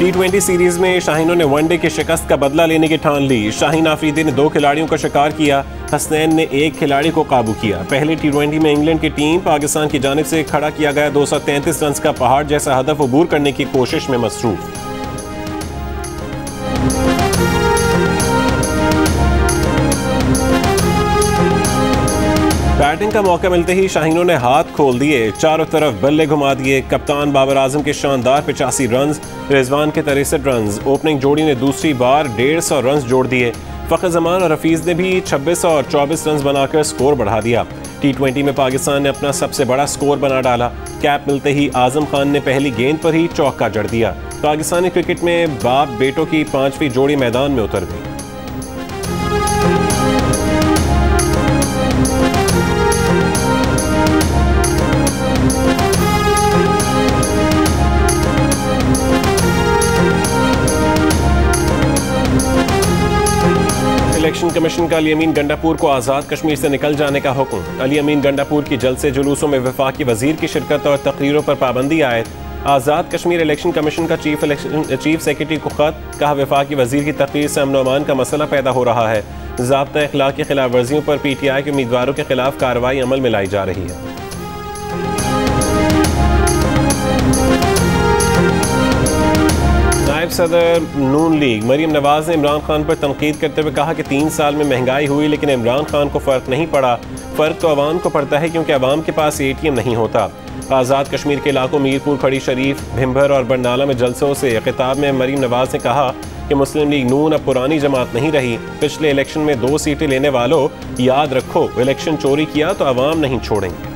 T20 series में शाहीनों ने one day की शिकस्त का बदला लेने की ठान ली। शाहीन आफरीदी ने 2 खिलाड़ियों का शिकार किया, हसनैन ने 1 खिलाड़ी को काबू किया। पहले T20 में इंग्लैंड की टीम पाकिस्तान की जानिब से खड़ा किया गया 233 रन का पहाड़ जैसा हदफ अबूर करने की कोशिश में मसरूफ। बैटिंग का मौका मिलते ही शाहीनों ने हाथ खोल दिए, चारों तरफ बल्ले घुमा दिए। कप्तान बाबर आजम के शानदार 85 रन, रिजवान के 63 रन। ओपनिंग जोड़ी ने दूसरी बार 150 रन जोड़ दिए। फ़खर जमान और हफीज ने भी 26 और 24 रन बनाकर स्कोर बढ़ा दिया। T20 में पाकिस्तान ने अपना सबसे बड़ा स्कोर बना डाला। कैप मिलते ही आजम खान ने पहली गेंद पर ही चौका जड़ दिया। पाकिस्तानी क्रिकेट में बाप बेटों की 5वीं जोड़ी मैदान में उतर गई। इलेक्शन कमीशन का अली अमीन गंडापुर को आज़ाद कश्मीर से निकल जाने का हुक्म। अली अमीन गंडापुर की जलसे जुलूसों में वफाकी वजीर की शिरकत और तकरीरों पर पाबंदी आयद। आज़ाद कश्मीर इलेक्शन कमीशन का चीफ सेक्रेटरी को खत, कहा वफाकी वजीर की तकरीर से अमन अमान का मसला पैदा हो रहा है। ज़ाब्ता अखलाक की खिलाफ वर्जियों पर PTI के उम्मीदवारों के खिलाफ कार्रवाई अमल में लाई जा रही है। नायब सदर नून लीग मरीम नवाज ने इमरान खान पर तनकीद करते हुए कहा कि 3 साल में महंगाई हुई लेकिन इमरान खान को फ़र्क नहीं पड़ा। फ़र्क तो अवाम को पड़ता है क्योंकि अवाम के पास ATM नहीं होता। आज़ाद कश्मीर के इलाकों मीरपुर, खड़ी शरीफ, भिम्बर और बरनाला में जलसों से खिताब में मरीम नवाज ने कहा कि मुस्लिम लीग नून अब पुरानी जमात नहीं रही। पिछले इलेक्शन में 2 सीटें लेने वालों, याद रखो इलेक्शन चोरी किया तो अवाम नहीं छोड़ेंगे।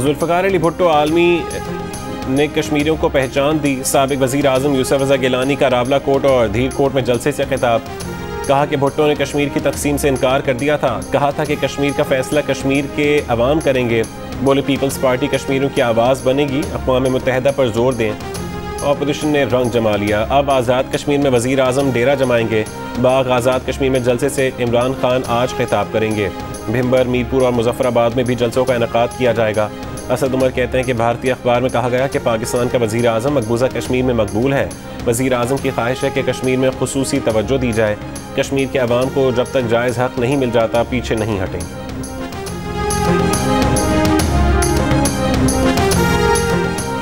जुल्फ़िकार अली भुट्टो आलमी ने कश्मीरियों को पहचान दी। साबिक वज़ीर आज़म यूसुफ रज़ा गिलानी का रावला कोट और धीर कोट में जलसे से खिताब, कहा कि भुट्टो ने कश्मीर की तकसीम से इनकार कर दिया था। कहा था कि कश्मीर का फैसला कश्मीर के अवाम करेंगे। बोले पीपल्स पार्टी कश्मीरियों की आवाज़ बनेगी, अक़वाम मुत्तहिदा पर जोर दें। अपोजिशन ने रंग जमा लिया, अब आज़ाद कश्मीर में वज़ीर आज़म डेरा जमाएंगे। बाग आज़ाद कश्मीर में जलसे से इमरान खान आज खिताब करेंगे। भिम्बर, मीरपुर और मुजफ्फराबाद में भी जलसों का इनेकाद किया जाएगा। असद उमर कहते हैं कि भारतीय अखबार में कहा गया कि पाकिस्तान का वज़ीर आज़म मकबूजा कश्मीर में मकबूल है। वज़ीर आज़म की ख्वाहिश है कि कश्मीर में खुसूसी तवज्जो दी जाए। कश्मीर के अवाम को जब तक जायज़ हक़ नहीं मिल जाता पीछे नहीं हटेंगे।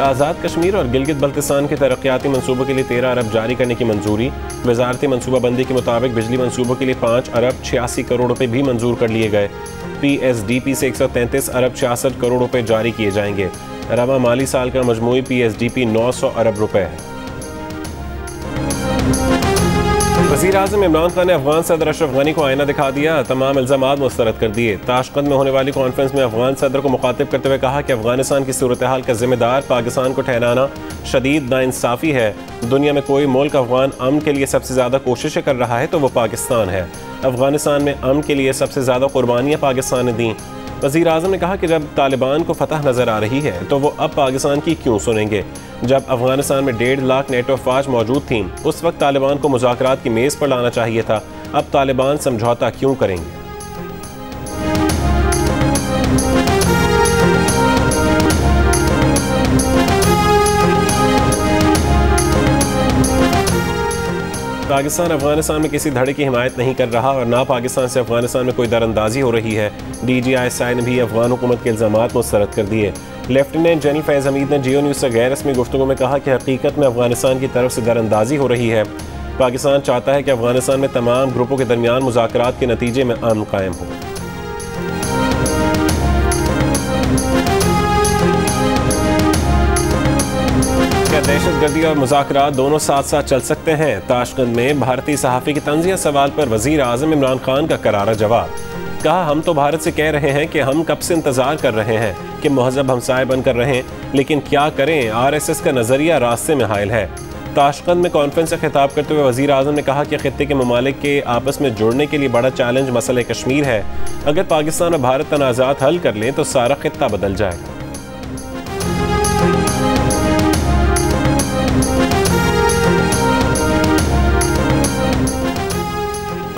आज़ाद कश्मीर और गिलगित बल्तिस्तान के तरक्याती मनसूबों के लिए 13 अरब जारी करने की मंजूरी। वजारती मनसूबाबंदी के मुताबिक बिजली मनसूबों के लिए 5 अरब 86 करोड़ रुपये भी मंजूर कर लिए गए। PSDP से 133 अरब 66 करोड़ रुपये जारी किए जाएंगे। रवा माली साल का मजमूई PSDP 900 अरब रुपये है। वज़ीर आज़म इमरान खान ने अफगान सदर अशरफ गनी को आईना दिखा दिया, तमाम इल्ज़ामात मुस्तरद कर दिए। ताशकंद में होने वाली कॉन्फ्रेंस में अफगान सदर को मुखातिब करते हुए कहा कि अफगानिस्तान की सूरत हाल का जिम्मेदार पाकिस्तान को ठहराना शदीद नाइंसाफ़ी है। दुनिया में कोई मुल्क अफगान अमन के लिए सबसे ज़्यादा कोशिशें कर रहा है तो वो पाकिस्तान है। अफगानिस्तान में अमन के लिए सबसे ज़्यादा कुर्बानियाँ पाकिस्तान ने दी। वज़ीर आज़म ने कहा कि जब तालिबान को फतह नज़र आ रही है तो वो अब पाकिस्तान की क्यों सुनेंगे। जब अफगानिस्तान में 1.5 लाख नेटो अफवाज मौजूद थीं उस वक्त तालिबान को मुज़ाकरात की मेज़ पर लाना चाहिए था। अब तालिबान समझौता क्यों करेंगे। पाकिस्तान अफगानिस्तान में किसी धड़े की हिमायत नहीं कर रहा और ना पाकिस्तान से अफगानिस्तान में कोई दरअंदाजी हो रही है। DGI ने भी अफगान हुकूमत के इल्ज़ामात मुस्तरद कर दिए। लेफ्टिनेंट जनरल फैज़ हमीद ने जियो न्यूज़ से गैर रस्मी गुफ्तगू में कहा कि हकीकत में अफगानिस्तान की तरफ से दरअंदाजी हो रही है। पाकिस्तान चाहता है कि अफगानिस्तान में तमाम ग्रुपों के दरमियान मुज़ाकरात के नतीजे में अमन कायम हो। क्या दहशतगर्दी और मुज़ाकरात दोनों साथ साथ चल सकते हैं। ताशकंद में भारतीय सहाफ़ी के तंज़िया सवाल पर वज़ीर आज़म इमरान खान का करारा जवाब, कहा हम तो भारत से कह रहे हैं कि हम कब से इंतज़ार कर रहे हैं कि महज़ब हमसाए बनकर रहें, लेकिन क्या करें RSS का नज़रिया रास्ते में हायल है। ताशकंद में कॉन्फ्रेंस से खिताब करते हुए वज़ीर आज़म ने कहा कि ख़ित्ते के ममालिक के आपस में जुड़ने के लिए बड़ा चैलेंज मसले कश्मीर है। अगर पाकिस्तान और भारत तनाज़ात हल कर लें तो सारा खित्ता बदल जाएगा।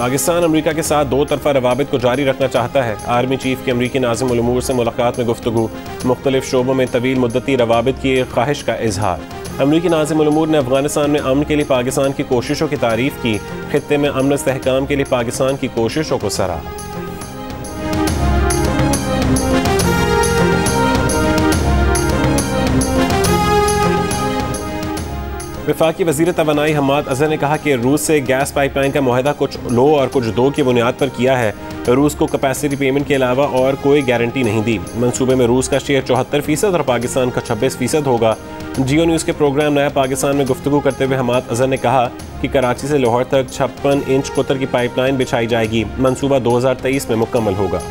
पाकिस्तान अमरीका के साथ दो तरफा रवाबित को जारी रखना चाहता है। आर्मी चीफ की अमरीकी नाज़िम उल उमूर से मुलाकात में गुफ्तगू, मुख्तलिफ शोबों में तवील मुद्दती रवाबित की ख्वाहिश का इजहार। अमरीकी नाज़िम उल उमूर ने अफगानिस्तान में अमन के लिए पाकिस्तान की कोशिशों की तारीफ की, खित्ते में अमन इस्तेहकाम के लिए पाकिस्तान की कोशिशों को सराहा। वफाकी वज़ीर तवानाई हम्माद अज़हर ने कहा कि रूस से गैस पाइपलाइन का मुआहदा कुछ लो और कुछ दो की बुनियाद पर किया है। रूस को कैपेसिटी पेमेंट के अलावा और कोई गारंटी नहीं दी। मंसूबे में रूस का शेयर 74% और पाकिस्तान का 26% होगा। जियो न्यूज़ के प्रोग्राम नया पाकिस्तान में गुफ्तगू करते हुए हम्माद अज़हर ने कहा कि कराची से लाहौर तक 56 इंच कुतर की पाइपलाइन बिछाई जाएगी। मंसूबा 2023 में मुकम्मल होगा।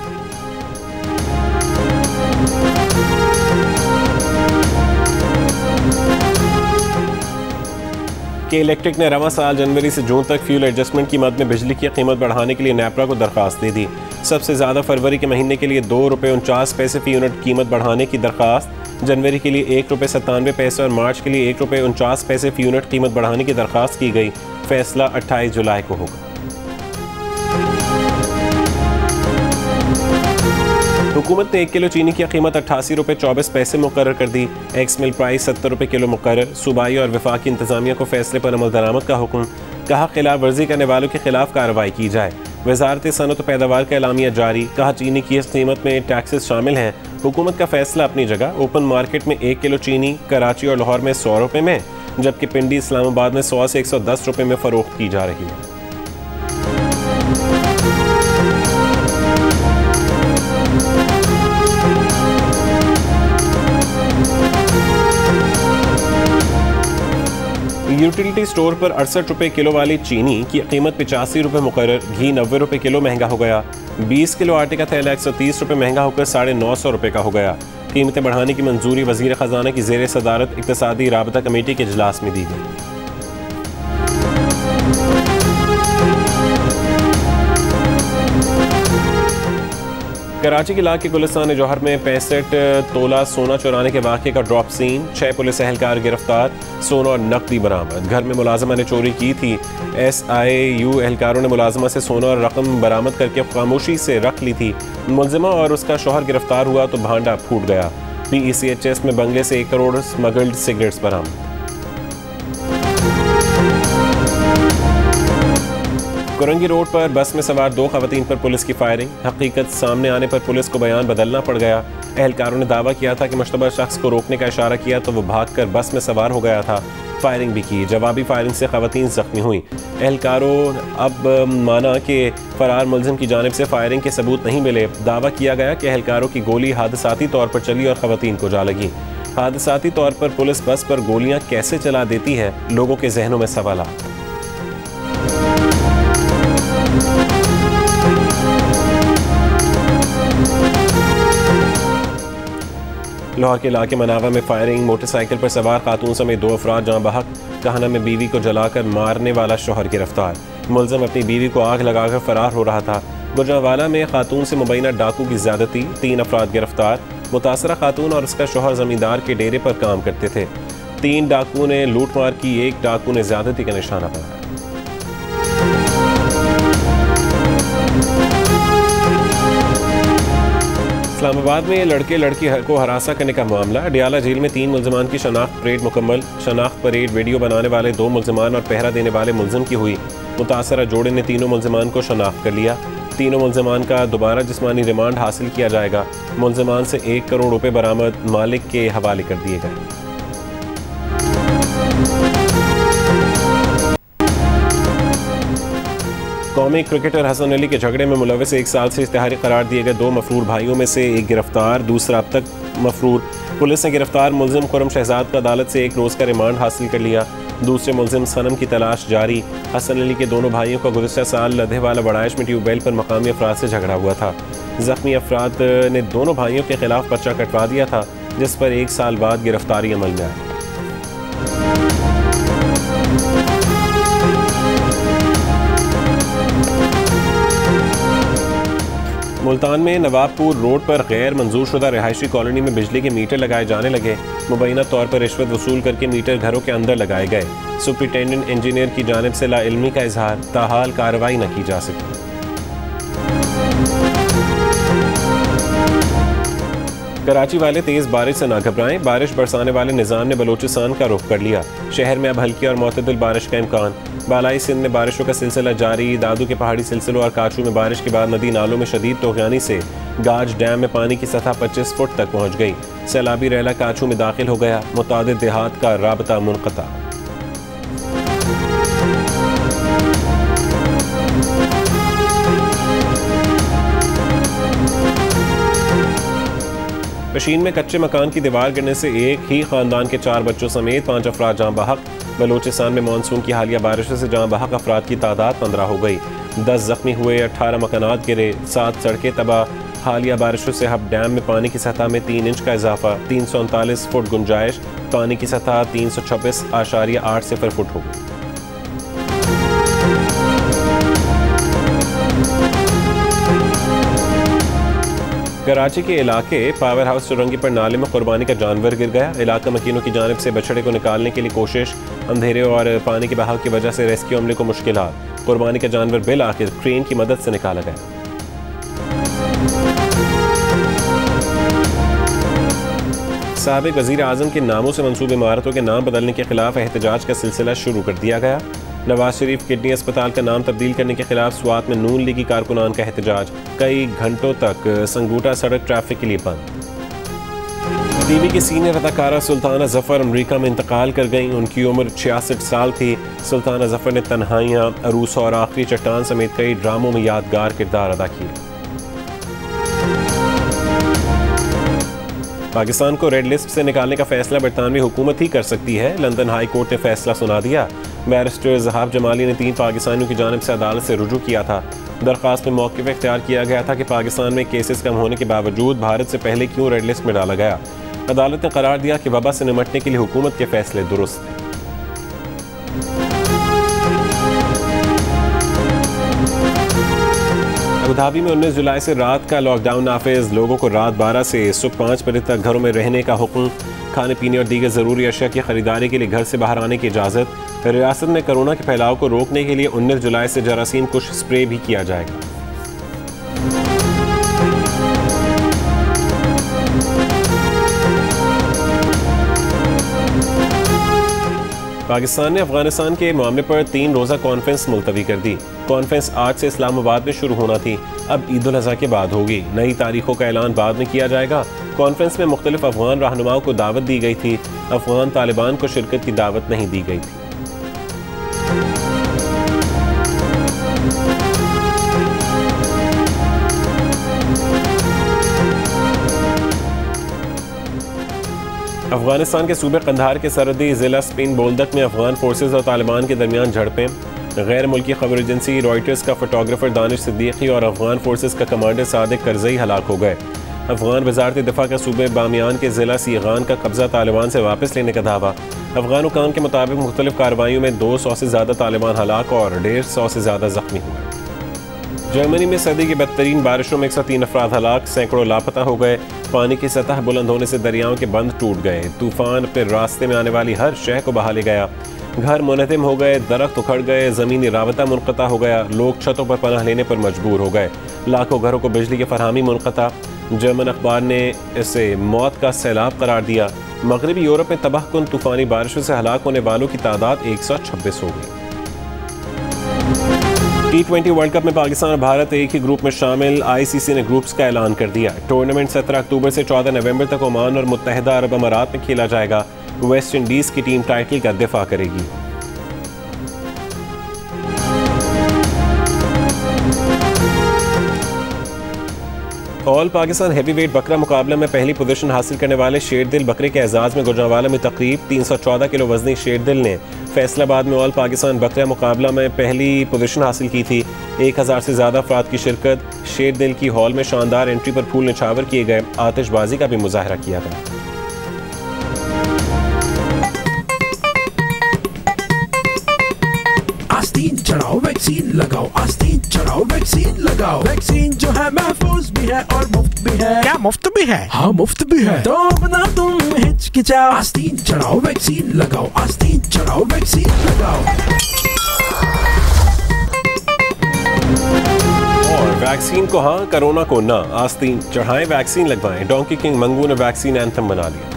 के इलेक्ट्रिक ने रवां साल जनवरी से जून तक फ्यूल एडजस्टमेंट की मद में बिजली की कीमत बढ़ाने के लिए नेपरा को दरख्वास्त दे दी। सबसे ज़्यादा फरवरी के महीने के लिए ₹2.49 फी यूनिट कीमत बढ़ाने की दरख्वास्त, जनवरी के लिए ₹1.97 और मार्च के लिए ₹1.49 फी यूनिट कीमत बढ़ाने की दरख्वास्त की गई। फैसला 28 जुलाई को होगा। हुकूमत ने 1 किलो चीनी की कीमत ₹88.24 मुकर्रर कर दी। एक्स मिल प्राइस ₹70 किलो मुकर्रर। सूबाई और वफाकी इंतजामिया को फैसले पर अमल दरामद का हुक्म, कहा खिलाफ वर्जी करने वालों के खिलाफ कार्रवाई की जाए। वजारत सनअत व पैदावार का एलामिया जारी, कहा चीनी की इस कीमत में टैक्सेस शामिल हैं। हुकूमत का फैसला अपनी जगह। ओपन मार्केट में 1 किलो चीनी कराची और लाहौर में ₹100 में, जबकि पिंडी इस्लामाबाद में ₹100 से ₹110 में फरोख्त की जा रही है। यूटिलिटी स्टोर पर ₹68 किलो वाली चीनी की कीमत ₹85 मुकर्रर। घी ₹90 किलो महंगा हो गया। 20 किलो आटे का थैला ₹130 महंगा होकर ₹950 का हो गया। कीमतें बढ़ाने की मंजूरी वजीर खजाना की ज़ेर सदारत इक़्तिसादी राबता कमेटी के इजलास में दी गई। कराची के इलाके गुलिस्तान जौहर में 65 तोला सोना चुराने के वाक़े का ड्रॉप सीन। 6 पुलिस एहलकार गिरफ्तार, सोना और नकदी बरामद। घर में मुलाजमा ने चोरी की थी। SIU एहलकारों ने मुलाजमा से सोना और रकम बरामद करके खामोशी से रख ली थी। मुलजिमा और उसका शौहर गिरफ्तार हुआ तो भांडा फूट गया। PECHS में बंगले से 1 करोड़ स्मगल्ड सिगरेट्स बरामद। कुरंगी रोड पर बस में सवार 2 खवातीन पर पुलिस की फायरिंग। हकीकत सामने आने पर पुलिस को बयान बदलना पड़ गया। एहलकारों ने दावा किया था कि मुश्तबा शख्स को रोकने का इशारा किया तो वो भागकर बस में सवार हो गया था। फायरिंग भी की। जवाबी फायरिंग से खवातीन जख्मी हुई। एहलकारों अब माना कि फरार मुलजिम की जानिब से फायरिंग के सबूत नहीं मिले। दावा किया गया कि एहलकारों की गोली हादसाती तौर पर चली और खवातीन को जा लगी। हादसाती तौर पर पुलिस बस पर गोलियां कैसे चला देती है, लोगों के जहनों में सवाल। लाहौर के इलाके मनावा में फायरिंग। मोटरसाइकिल पर सवार खातून समेत 2 अफराद जाँ बहक। कहना में बीवी को जलाकर मारने वाला शौहर गिरफ्तार। मुलजिम अपनी बीवी को आग लगाकर फरार हो रहा था। गुजरांवाला में खातून से मुबैना डाकू की ज्यादती। 3 अफराद गिरफ्तार। मुतासरा खातून और उसका शौहर जमींदार के डेरे पर काम करते थे। 3 डाकू ने लूटमार की, 1 डाकू ने ज्यादती का निशाना बनाया। इस्लामाबाद में लड़के लड़की को हरासा करने का मामला। डियाला जेल में 3 मुलजमान की शनाख्त परेड मुकम्मल। शनाख्त परेड वीडियो बनाने वाले 2 मुलजमान और पहरा देने वाले मुलजिम की हुई। मुतासरा जोड़े ने तीनों मुलजमान को शनाख्त कर लिया। तीनों मुलजमान का दोबारा जिस्मानी रिमांड हासिल किया जाएगा। मुलजमान से 1 करोड़ रुपए बरामद मालिक के हवाले कर दिए गए। कौमी क्रिकेटर हसन अली के झगड़े में मुलविस 1 साल से इश्तिहारी करार दिए गए 2 मफरूर भाइयों में से एक गिरफ्तार, दूसरा अब तक मफरूर। पुलिस ने गिरफ्तार मुलजिम खुरम शहजाद का अदालत से 1 रोज़ का रिमांड हासिल कर लिया। दूसरे मुलजिम सनम की तलाश जारी। हसन अली के दोनों भाइयों का गुज़श्ता साल लधेवाला बड़ाइश में ट्यूबवेल पर मकामी अफराद से झगड़ा हुआ था। जख्मी अफराद ने दोनों भाइयों के खिलाफ पर्चा कटवा दिया था, जिस पर 1 साल बाद गिरफ्तारी अमल में आई। मुल्तान में नवाबपुर रोड पर गैर मंजूर शुदा रिहायशी कॉलोनी में बिजली के मीटर लगाए जाने लगे। मुबैना तौर पर रिश्वत वसूल करके मीटर घरों के अंदर लगाए गए। सुपरिटेंडेंट इंजीनियर की जानिब से लाइल्मी का इजहार, ताहाल कार्रवाई न की जा सकी। कराची वाले तेज बारिश से ना घबराएं, बारिश बरसाने वाले निज़ाम ने बलोचिस्तान का रुख कर लिया। शहर में अब हल्की और मुतदिल बारिश का इम्कान। बालाई सिंध में बारिशों का सिलसिला जारी। दादू के पहाड़ी सिलसिलों और काचू में बारिश के बाद नदी नालों में शदीद तूफ़ानी से गाज डैम में पानी की सतह 25 फुट तक पहुँच गई। सैलाबी रैला काचू में दाखिल हो गया। मुतादिद देहात का राबता मुनक़ता। पशीन में कच्चे मकान की दीवार गिरने से एक ही खानदान के 4 बच्चों समेत 5 अफराद जाँ बहक। बलोचिस्तान में मानसून की हालिया बारिशों से जाँ बहक अफराद की तादाद 15 हो गई। 10 जख्मी हुए, 18 मकानात गिरे, 7 सड़कें तबाह। हालिया बारिशों से हब डैम में पानी की सतह में 3 इंच का इजाफा। 339 फुट गुंजाइश। पानी की सतह 326.80 फुट हो गई। कराची के इलाके पावर हाउस चुरंगी पर नाले में कुर्बानी का जानवर गिर गया। इलाका मकीनों की जानिब से बछड़े को निकालने के लिए कोशिश। अंधेरे और पानी के बहाव की वजह से रेस्क्यू अमले को मुश्किलात। कुर्बानी का जानवर बिल आखिर क्रेन की मदद से निकाला गया। साबिक वज़ीर आज़म के नामों से मंसूब इमारतों के नाम बदलने के खिलाफ एहतजाज का सिलसिला शुरू कर दिया गया। नवाज शरीफ किडनी अस्पताल का नाम तब्दील करने के खिलाफ स्वात में नून लीगी कारकुनान का एहतजाज। कई घंटों तक संगूटा सड़क ट्रैफिक के लिए बंद। टीवी की सीनियर अदाकारा सुल्ताना जफर अमेरिका में इंतकाल कर गईं। उनकी उम्र 66 साल थी। सुल्ताना जफर ने तन्हाइयाँ, अरूस और आखिरी चट्टान समेत कई ड्रामों में यादगार किरदार अदा किए। पाकिस्तान को रेड लिस्ट से निकालने का फैसला बरतानवी हुकूमत ही कर सकती है। लंदन हाई कोर्ट ने फैसला सुना दिया। बैरिस्टर ज़हाब जमाली ने 3 पाकिस्तानियों की जानिब से अदालत से रुजू किया था। दरख्वास्त में मौक़िफ़ इख्तियार किया गया था कि पाकिस्तान में केसेस कम होने के बावजूद भारत से पहले क्यों रेड लिस्ट में डाला गया। अदालत ने करार दिया कि वबा से निमटने के लिए हुकूमत के फैसले दुरुस्त हैं। अबुधाबी में 19 जुलाई से रात का लॉकडाउन नाफिज। लोगों को रात 12 से सुबह 5 बजे तक घरों में रहने का हुक्म। खाने पीने और दीगर ज़रूरी अशिया की खरीदारी के लिए घर से बाहर आने की इजाज़त। रियासत में कोरोना के फैलाव को रोकने के लिए 19 जुलाई से जरासीम कुश स्प्रे भी किया जाएगा। पाकिस्तान ने अफगानिस्तान के मामले पर 3 रोज़ा कॉन्फ्रेंस मुलतवी कर दी। कॉन्फ्रेंस आज से इस्लामाबाद में शुरू होना थी, अब ईद उल अज़हा के बाद होगी। नई तारीखों का ऐलान बाद में किया जाएगा। कॉन्फ्रेंस में मुख्तलिफ अफगान रहनुमाओं को दावत दी गई थी। अफगान तालिबान को शिरकत की दावत नहीं दी गई थी। अफगानिस्तान के सूबे कंधार के सरहदी ज़िला स्पिन बोल्दक में अफगान फोर्सेज और तालिबान के दरमियान झड़पें। गैर मुल्की खबर एजेंसी रॉयटर्स का फोटोग्राफर दानिश सिद्दीकी और अफगान फोर्सेज का कमांडर सादिक करजई हलाक हो गए। अफगान वजारत दिफा का सूबे बामियान के ज़िला सीगान का कब्जा तालिबान से वापस लेने का दावा। अफगान हुकाम के मुताबिक मुख्तलिफ कार्रवाइयों में 200 से ज़्यादा तालिबान हलाक और 150 से ज़्यादा जख्मी हुए। जर्मनी में सदी की बदतरीन बारिशों में 103 अफराद हलाक, सैकड़ों लापता हो गए। पानी की सतह बुलंद होने से दरियाओं के बंद टूट गए। तूफान अपने रास्ते में आने वाली हर शह को बहा ले गया। घर मुनहदिम हो गए, दरख्त उखड़ गए, ज़मीनी राबता मुनक़ता हो गया। लोग छतों पर पनाह लेने पर मजबूर हो गए। लाखों घरों को बिजली की फरहमी मुनक़ता। जर्मन अखबार ने इसे मौत का सैलाब करार दिया। मगरबी यूरोप में तबाहकुन तूफ़ानी बारिशों से हलाक होने वालों की तादाद 126 हो गई। T20 वर्ल्ड कप में पाकिस्तान और भारत एक ही ग्रुप में शामिल। ICC ने ग्रुप्स का ऐलान कर दिया। टूर्नामेंट 17 अक्टूबर से 14 नवंबर तक ओमान और मुत्तहिदा अरब अमारात में खेला जाएगा। वेस्ट इंडीज़ की टीम टाइटल का दिफा करेगी। ऑल पाकिस्तान हैवीवेट बकरा मुकाबला में पहली पोजीशन हासिल करने वाले शेरदिल बकरे के एजाज में गुजरांवाला में तकरीब 314 किलो वजनी शेरदिल ने फैसलाबाद में ऑल पाकिस्तान बकरा मुकाबला में पहली पोजीशन हासिल की थी। 1000 से ज़्यादा अफराद की शिरकत। शेरदिल की हॉल में शानदार एंट्री पर फूल निछावर किए गए। आतिशबाजी का भी मुजाहरा किया गया। आस्तीन चढ़ाओ वैक्सीन। वैक्सीन लगाओ, आस्तीन चढ़ाओ, वैक्सीन लगाओ। वैक्सीन जो है महफूज भी है और मुफ्त भी है। क्या मुफ्त भी है? हाँ मुफ्त भी है। तो अपना तुम हिचकिचाओ, आस्तीन चढ़ाओ, वैक्सीन लगाओ, आस्तीन चढ़ाओ, वैक्सीन लगाओ। और वैक्सीन को हाँ, कोरोना को ना। आस्तीन चढ़ाएं, वैक्सीन लगवाएं। डोंकी किंग मंगू ने वैक्सीन एंथम बना लिया।